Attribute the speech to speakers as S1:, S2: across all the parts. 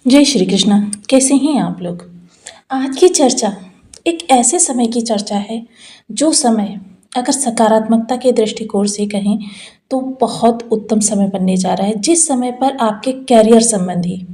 S1: जय श्री कृष्णा। कैसे हैं आप लोग? आज की चर्चा एक ऐसे समय की चर्चा है जो समय अगर सकारात्मकता के दृष्टिकोण से कहें तो बहुत उत्तम समय बनने जा रहा है, जिस समय पर आपके कैरियर संबंधी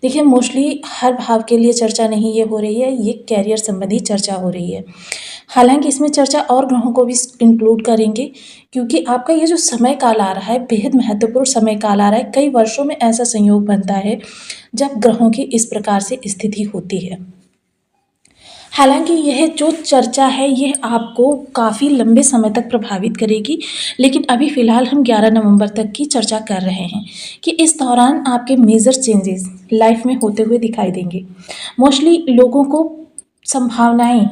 S1: देखिए मोस्टली हर भाव के लिए चर्चा नहीं ये हो रही है, ये कैरियर संबंधी चर्चा हो रही है। हालांकि इसमें चर्चा और ग्रहों को भी इंक्लूड करेंगे, क्योंकि आपका ये जो समय काल आ रहा है बेहद महत्वपूर्ण समय काल आ रहा है। कई वर्षों में ऐसा संयोग बनता है जब ग्रहों की इस प्रकार से स्थिति होती है। हालांकि यह जो चर्चा है यह आपको काफ़ी लंबे समय तक प्रभावित करेगी, लेकिन अभी फ़िलहाल हम 11 नवंबर तक की चर्चा कर रहे हैं कि इस दौरान आपके मेजर चेंजेस लाइफ में होते हुए दिखाई देंगे। मोस्टली लोगों को संभावनाएं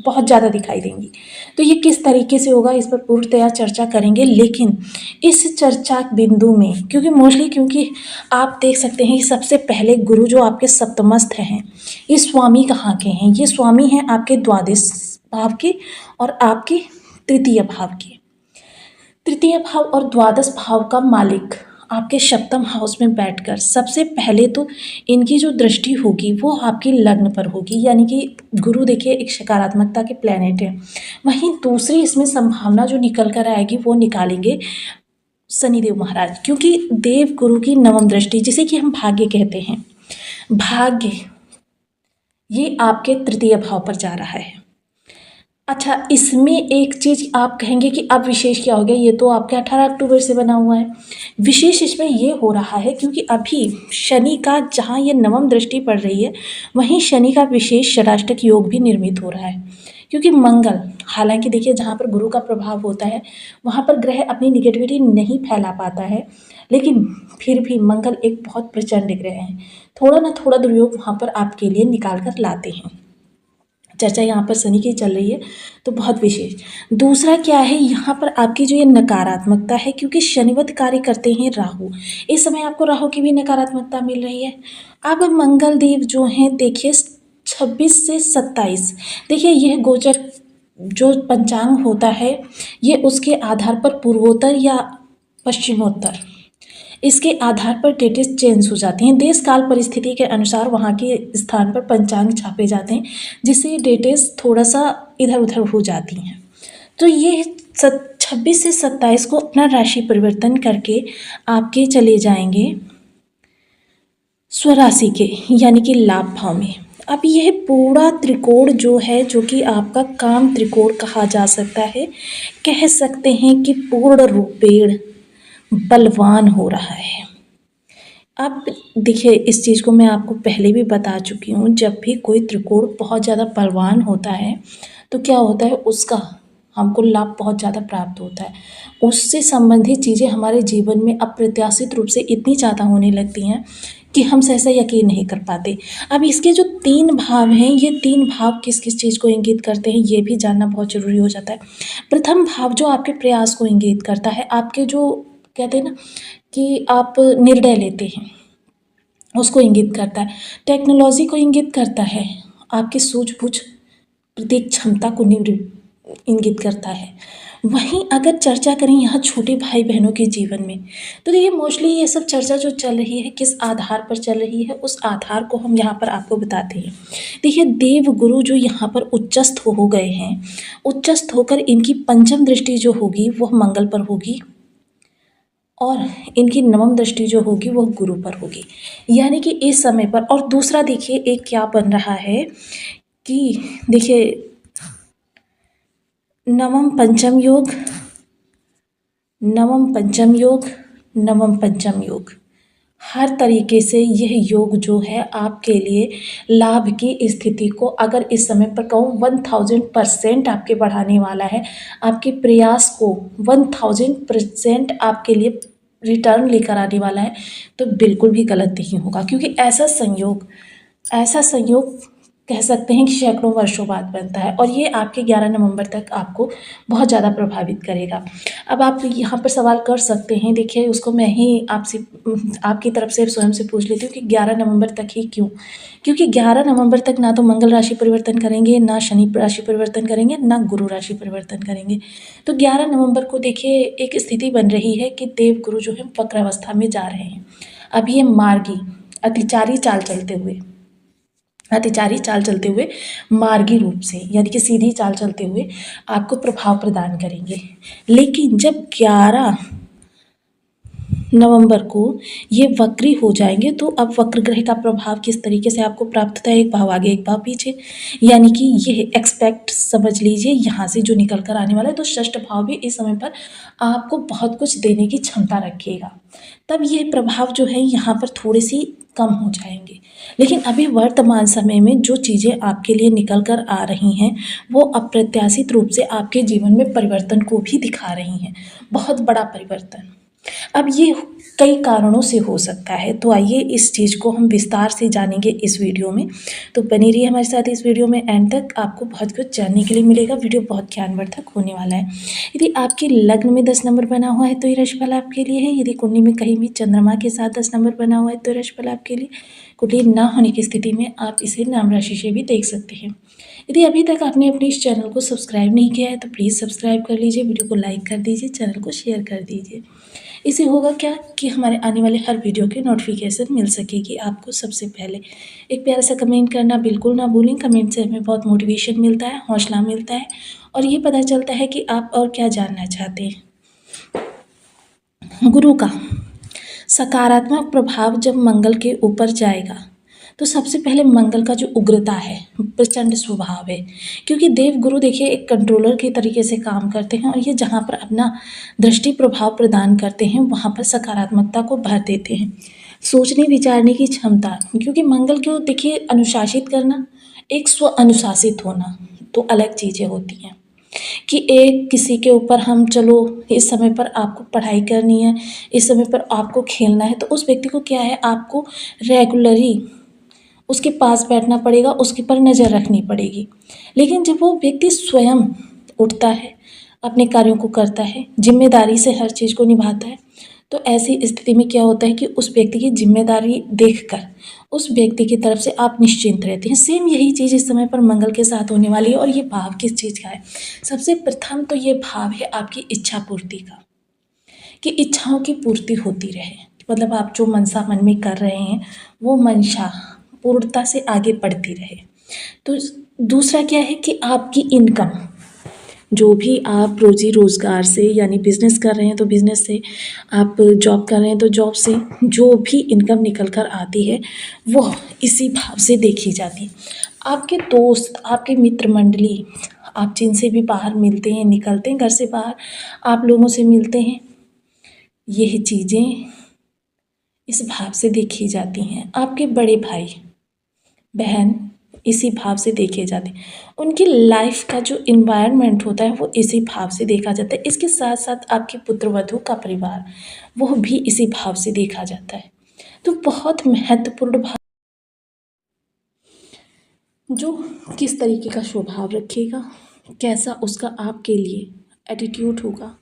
S1: बहुत ज़्यादा दिखाई देंगी। तो ये किस तरीके से होगा इस पर पूर्णतया चर्चा करेंगे, लेकिन इस चर्चा बिंदु में क्योंकि आप देख सकते हैं कि सबसे पहले गुरु जो आपके सप्तमस्थ हैं, ये स्वामी कहाँ के हैं? ये स्वामी हैं आपके द्वादश भाव के और आपके तृतीय भाव के। तृतीय भाव और द्वादश भाव का मालिक आपके सप्तम हाउस में बैठकर सबसे पहले तो इनकी जो दृष्टि होगी वो आपकी लग्न पर होगी, यानी कि गुरु देखिए एक सकारात्मकता के प्लेनेट है। वहीं दूसरी इसमें संभावना जो निकल कर आएगी वो निकालेंगे शनिदेव महाराज, क्योंकि देव गुरु की नवम दृष्टि जिसे कि हम भाग्य कहते हैं, भाग्य ये आपके तृतीय भाव पर जा रहा है। अच्छा, इसमें एक चीज़ आप कहेंगे कि अब विशेष क्या हो गया, ये तो आपके 18 अक्टूबर से बना हुआ है। विशेष इसमें ये हो रहा है क्योंकि अभी शनि का जहाँ ये नवम दृष्टि पड़ रही है वहीं शनि का विशेष षडाष्टक योग भी निर्मित हो रहा है, क्योंकि मंगल, हालांकि देखिए जहाँ पर गुरु का प्रभाव होता है वहाँ पर ग्रह अपनी निगेटिविटी नहीं फैला पाता है, लेकिन फिर भी मंगल एक बहुत प्रचंड ग्रह है। थोड़ा ना थोड़ा दुर्योग वहाँ पर आपके लिए निकाल कर लाते हैं। चर्चा यहाँ पर शनि की चल रही है तो बहुत विशेष। दूसरा क्या है, यहाँ पर आपकी जो ये नकारात्मकता है, क्योंकि शनिवत कार्य करते हैं राहु, इस समय आपको राहु की भी नकारात्मकता मिल रही है। अब मंगल देव जो हैं देखिए 26 से 27, देखिए यह गोचर जो पंचांग होता है ये उसके आधार पर पूर्वोत्तर या पश्चिमोत्तर इसके आधार पर डेटेस चेंज हो जाती हैं। देश काल परिस्थिति के अनुसार वहाँ के स्थान पर पंचांग छापे जाते हैं, जिससे ये डेटेस थोड़ा सा इधर उधर हो जाती हैं। तो ये 26 से 27 को अपना राशि परिवर्तन करके आपके चले जाएंगे स्वराशि के, यानी कि लाभ भाव में। अब यह पूरा त्रिकोण जो है, जो कि आपका काम त्रिकोण कहा जा सकता है, कह सकते हैं कि पूर्ण रूपेण बलवान हो रहा है। अब देखिए इस चीज़ को मैं आपको पहले भी बता चुकी हूँ, जब भी कोई त्रिकोण बहुत ज़्यादा बलवान होता है तो क्या होता है, उसका हमको लाभ बहुत ज़्यादा प्राप्त होता है। उससे संबंधित चीज़ें हमारे जीवन में अप्रत्याशित रूप से इतनी ज़्यादा होने लगती हैं कि हम सहसा यकीन नहीं कर पाते। अब इसके जो 3 भाव हैं, ये 3 भाव किस किस चीज़ को इंगित करते हैं ये भी जानना बहुत ज़रूरी हो जाता है। प्रथम भाव जो आपके प्रयास को इंगित करता है, आपके जो कहते हैं ना कि आप निर्णय लेते हैं उसको इंगित करता है। टेक्नोलॉजी को इंगित करता है, आपकी सूझबूझ प्रत्येक क्षमता को इंगित करता है। वहीं अगर चर्चा करें यहाँ छोटे भाई बहनों के जीवन में, तो देखिए मोस्टली ये सब चर्चा जो चल रही है किस आधार पर चल रही है, उस आधार को हम यहाँ पर आपको बताते हैं। देखिए देव गुरु जो यहाँ पर उच्चस्थ हो गए हैं, उच्चस्थ होकर इनकी पंचम दृष्टि जो होगी वह मंगल पर होगी और इनकी नवम दृष्टि जो होगी वो गुरु पर होगी, यानी कि इस समय पर। और दूसरा देखिए एक क्या बन रहा है कि देखिए नवम पंचम योग, नवम पंचम योग, नवम पंचम योग, हर तरीके से यह योग जो है आपके लिए लाभ की स्थिति को अगर इस समय पर कहूँ 1000% आपके बढ़ाने वाला है। आपके प्रयास को 1000% आपके लिए रिटर्न लेकर आने वाला है, तो बिल्कुल भी गलत नहीं होगा, क्योंकि ऐसा संयोग कह सकते हैं कि सैकड़ों वर्षों बाद बनता है और ये आपके 11 नवंबर तक आपको बहुत ज़्यादा प्रभावित करेगा। अब आप यहाँ पर सवाल कर सकते हैं, देखिए उसको मैं ही आपकी तरफ से स्वयं से पूछ लेती हूँ कि 11 नवंबर तक ही क्यों? क्योंकि 11 नवंबर तक ना तो मंगल राशि परिवर्तन करेंगे, ना शनि राशि परिवर्तन करेंगे, ना गुरु राशि परिवर्तन करेंगे। तो 11 नवंबर को देखिए एक स्थिति बन रही है कि देव गुरु जो है वक्रावस्था में जा रहे हैं। अब ये मार्गी अतिचारी चाल चलते हुए अतिचारी चाल चलते हुए मार्गी रूप से यानी कि सीधी चाल चलते हुए आपको प्रभाव प्रदान करेंगे। लेकिन जब 11 नवंबर को ये वक्री हो जाएंगे तो अब वक्र ग्रह का प्रभाव किस तरीके से आपको प्राप्त होता है, एक भाव आगे एक भाव पीछे, यानी कि ये एक्सपेक्ट समझ लीजिए यहाँ से जो निकल कर आने वाला है। तो षष्ठ भाव भी इस समय पर आपको बहुत कुछ देने की क्षमता रखेगा। तब ये प्रभाव जो है यहाँ पर थोड़ी सी कम हो जाएंगे। लेकिन अभी वर्तमान समय में जो चीज़ें आपके लिए निकल कर आ रही हैं वो अप्रत्याशित रूप से आपके जीवन में परिवर्तन को भी दिखा रही हैं, बहुत बड़ा परिवर्तन। अब ये कई कारणों से हो सकता है, तो आइए इस चीज़ को हम विस्तार से जानेंगे इस वीडियो में। तो बनी रहिए हमारे साथ इस वीडियो में, एंड तक आपको बहुत कुछ जानने के लिए मिलेगा। वीडियो बहुत ज्ञानवर्धक होने वाला है। यदि आपके लग्न में 10 नंबर बना हुआ है तो ये राशिफल आपके लिए है। यदि कुंडली में कहीं भी चंद्रमा के साथ 10 नंबर बना हुआ है तो राशिफल आपके लिए। कुंडली ना होने की स्थिति में आप इसे नाम राशि से भी देख सकते हैं। यदि अभी तक आपने अपने इस चैनल को सब्सक्राइब नहीं किया है तो प्लीज़ सब्सक्राइब कर लीजिए, वीडियो को लाइक कर दीजिए, चैनल को शेयर कर दीजिए। इससे होगा क्या कि हमारे आने वाले हर वीडियो की नोटिफिकेशन मिल सकेगी आपको सबसे पहले। एक प्यारा सा कमेंट करना बिल्कुल ना भूलें। कमेंट से हमें बहुत मोटिवेशन मिलता है, हौसला मिलता है और ये पता चलता है कि आप और क्या जानना चाहते हैं। गुरु का सकारात्मक प्रभाव जब मंगल के ऊपर जाएगा तो सबसे पहले मंगल का जो उग्रता है, प्रचंड स्वभाव है, क्योंकि देव गुरु देखिए एक कंट्रोलर के तरीके से काम करते हैं और ये जहाँ पर अपना दृष्टि प्रभाव प्रदान करते हैं वहाँ पर सकारात्मकता को भर देते हैं। सोचने विचारने की क्षमता, क्योंकि मंगल को देखिए अनुशासित करना, एक स्व अनुशासित होना तो अलग चीज़ें होती हैं कि एक किसी के ऊपर हम चलो इस समय पर आपको पढ़ाई करनी है, इस समय पर आपको खेलना है, तो उस व्यक्ति को क्या है, आपको रेगुलरली उसके पास बैठना पड़ेगा, उसके पर नज़र रखनी पड़ेगी। लेकिन जब वो व्यक्ति स्वयं उठता है, अपने कार्यों को करता है, जिम्मेदारी से हर चीज़ को निभाता है, तो ऐसी स्थिति में क्या होता है कि उस व्यक्ति की जिम्मेदारी देखकर उस व्यक्ति की तरफ से आप निश्चिंत रहते हैं। सेम यही चीज़ इस समय पर मंगल के साथ होने वाली है। और ये भाव किस चीज़ का है? सबसे प्रथम तो ये भाव है आपकी इच्छा पूर्ति का, कि इच्छाओं की पूर्ति होती रहे, मतलब आप जो मनसा मन में कर रहे हैं वो मंशा पूर्णता से आगे बढ़ती रहे। तो दूसरा क्या है कि आपकी इनकम, जो भी आप रोजी रोज़गार से यानी बिज़नेस कर रहे हैं तो बिज़नेस से, आप जॉब कर रहे हैं तो जॉब से जो भी इनकम निकल कर आती है वो इसी भाव से देखी जाती है। आपके दोस्त, आपके मित्र मंडली, आप जिनसे भी बाहर मिलते हैं, निकलते हैं घर से बाहर, आप लोगों से मिलते हैं, यह चीज़ें इस भाव से देखी जाती हैं। आपके बड़े भाई बहन इसी भाव से देखे जाते हैं। उनकी लाइफ का जो इन्वायरमेंट होता है वो इसी भाव से देखा जाता है। इसके साथ साथ आपके पुत्र वधू का परिवार, वो भी इसी भाव से देखा जाता है। तो बहुत महत्वपूर्ण भाव जो किस तरीके का स्वभाव रखेगा, कैसा उसका आपके लिए एटीट्यूड होगा,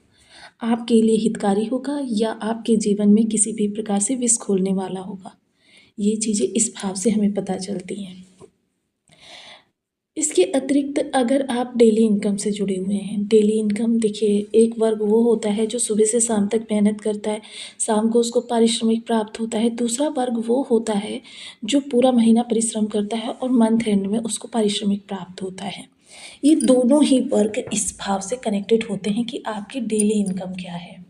S1: आपके लिए हितकारी होगा या आपके जीवन में किसी भी प्रकार से विष खोलने वाला होगा, ये चीज़ें इस भाव से हमें पता चलती हैं। इसके अतिरिक्त अगर आप डेली इनकम से जुड़े हुए हैं, डेली इनकम देखिए, एक वर्ग वो होता है जो सुबह से शाम तक मेहनत करता है, शाम को उसको पारिश्रमिक प्राप्त होता है। दूसरा वर्ग वो होता है जो पूरा महीना परिश्रम करता है और मंथ एंड में उसको पारिश्रमिक प्राप्त होता है। ये दोनों ही वर्ग इस भाव से कनेक्टेड होते हैं कि आपकी डेली इनकम क्या है।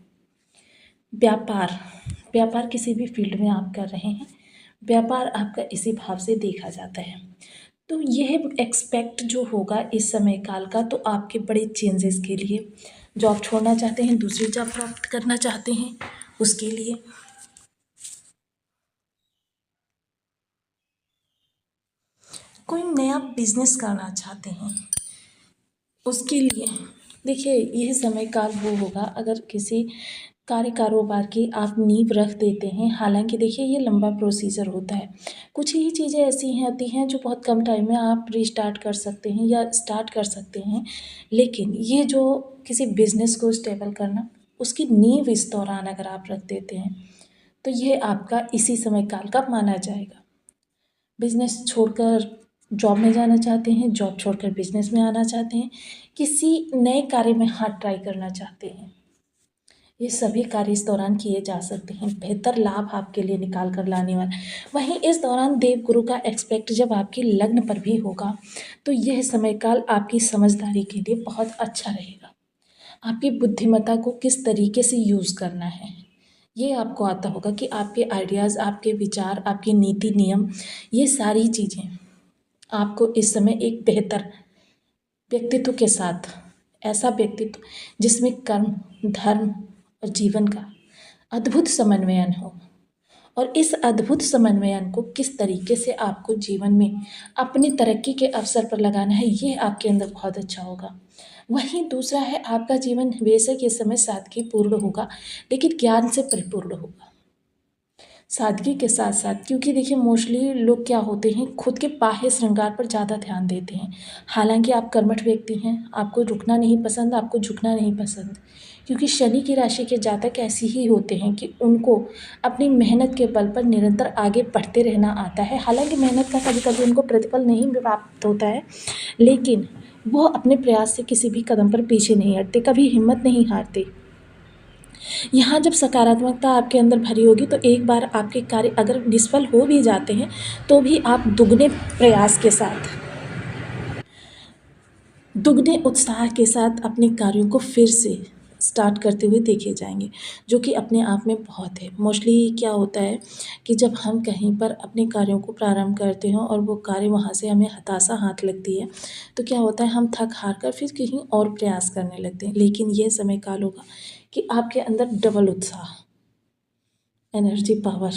S1: व्यापार, व्यापार किसी भी फील्ड में आप कर रहे हैं, व्यापार आपका इसी भाव से देखा जाता है। तो यह एक्सपेक्ट जो होगा इस समय काल का, तो आपके बड़े चेंजेस के लिए, जॉब छोड़ना चाहते हैं, दूसरी जॉब प्राप्त करना चाहते हैं, उसके लिए, कोई नया बिजनेस करना चाहते हैं, उसके लिए देखिए यह समय काल वो होगा। अगर किसी कार्य कारोबार की आप नींव रख देते हैं, हालांकि देखिए ये लंबा प्रोसीजर होता है, कुछ ही चीज़ें ऐसी हैं आती हैं जो बहुत कम टाइम में आप रीस्टार्ट कर सकते हैं या स्टार्ट कर सकते हैं। लेकिन ये जो किसी बिजनेस को स्टेबल करना, उसकी नींव इस दौरान अगर आप रख देते हैं तो ये आपका इसी समय काल का माना जाएगा। बिजनेस छोड़कर जॉब में जाना चाहते हैं, जॉब छोड़कर बिजनेस में आना चाहते हैं, किसी नए कार्य में हाथ ट्राई करना चाहते हैं, ये सभी कार्य इस दौरान किए जा सकते हैं, बेहतर लाभ आपके लिए निकाल कर लाने वाला। वहीं इस दौरान देवगुरु का एस्पेक्ट जब आपके लग्न पर भी होगा, तो यह समय काल आपकी समझदारी के लिए बहुत अच्छा रहेगा। आपकी बुद्धिमत्ता को किस तरीके से यूज़ करना है, ये आपको आता होगा कि आपके आइडियाज़, आपके विचार, आपकी नीति नियम, ये सारी चीज़ें आपको इस समय एक बेहतर व्यक्तित्व के साथ, ऐसा व्यक्तित्व जिसमें कर्म, धर्म और जीवन का अद्भुत समन्वयन हो, और इस अद्भुत समन्वयन को किस तरीके से आपको जीवन में अपनी तरक्की के अवसर पर लगाना है, ये आपके अंदर बहुत अच्छा होगा। वहीं दूसरा है, आपका जीवन बेशक इस समय सादगीपूर्ण होगा, लेकिन ज्ञान से परिपूर्ण होगा। सादगी के साथ साथ, क्योंकि देखिए मोस्टली लोग क्या होते हैं, खुद के बाह्य श्रृंगार पर ज़्यादा ध्यान देते हैं। हालांकि आप कर्मठ व्यक्ति हैं, आपको रुकना नहीं पसंद, आपको झुकना नहीं पसंद, क्योंकि शनि की राशि के जातक ऐसे ही होते हैं कि उनको अपनी मेहनत के बल पर निरंतर आगे बढ़ते रहना आता है। हालांकि मेहनत का कभी कभी उनको प्रतिफल नहीं प्राप्त होता है, लेकिन वो अपने प्रयास से किसी भी कदम पर पीछे नहीं हटते, कभी हिम्मत नहीं हारते। यहाँ जब सकारात्मकता आपके अंदर भरी होगी, तो एक बार आपके कार्य अगर निष्फल हो भी जाते हैं, तो भी आप दुगने प्रयास के साथ, दुगने उत्साह के साथ अपने कार्यों को फिर से स्टार्ट करते हुए देखे जाएंगे, जो कि अपने आप में बहुत है। मोस्टली क्या होता है कि जब हम कहीं पर अपने कार्यों को प्रारंभ करते हैं और वो कार्य वहाँ से हमें हताशा हाथ लगती है, तो क्या होता है, हम थक हार कर फिर कहीं और प्रयास करने लगते हैं। लेकिन ये समय काल होगा कि आपके अंदर डबल उत्साह, एनर्जी, पावर,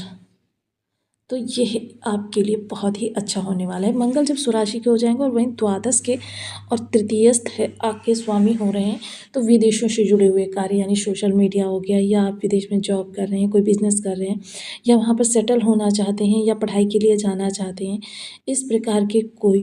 S1: तो यह आपके लिए बहुत ही अच्छा होने वाला है। मंगल जब स्वराशि के हो जाएंगे और वहीं द्वादश के और तृतीयस्थ है आपके स्वामी हो रहे हैं, तो विदेशों से जुड़े हुए कार्य, यानी सोशल मीडिया हो गया, या आप विदेश में जॉब कर रहे हैं, कोई बिजनेस कर रहे हैं, या वहाँ पर सेटल होना चाहते हैं, या पढ़ाई के लिए जाना चाहते हैं, इस प्रकार के कोई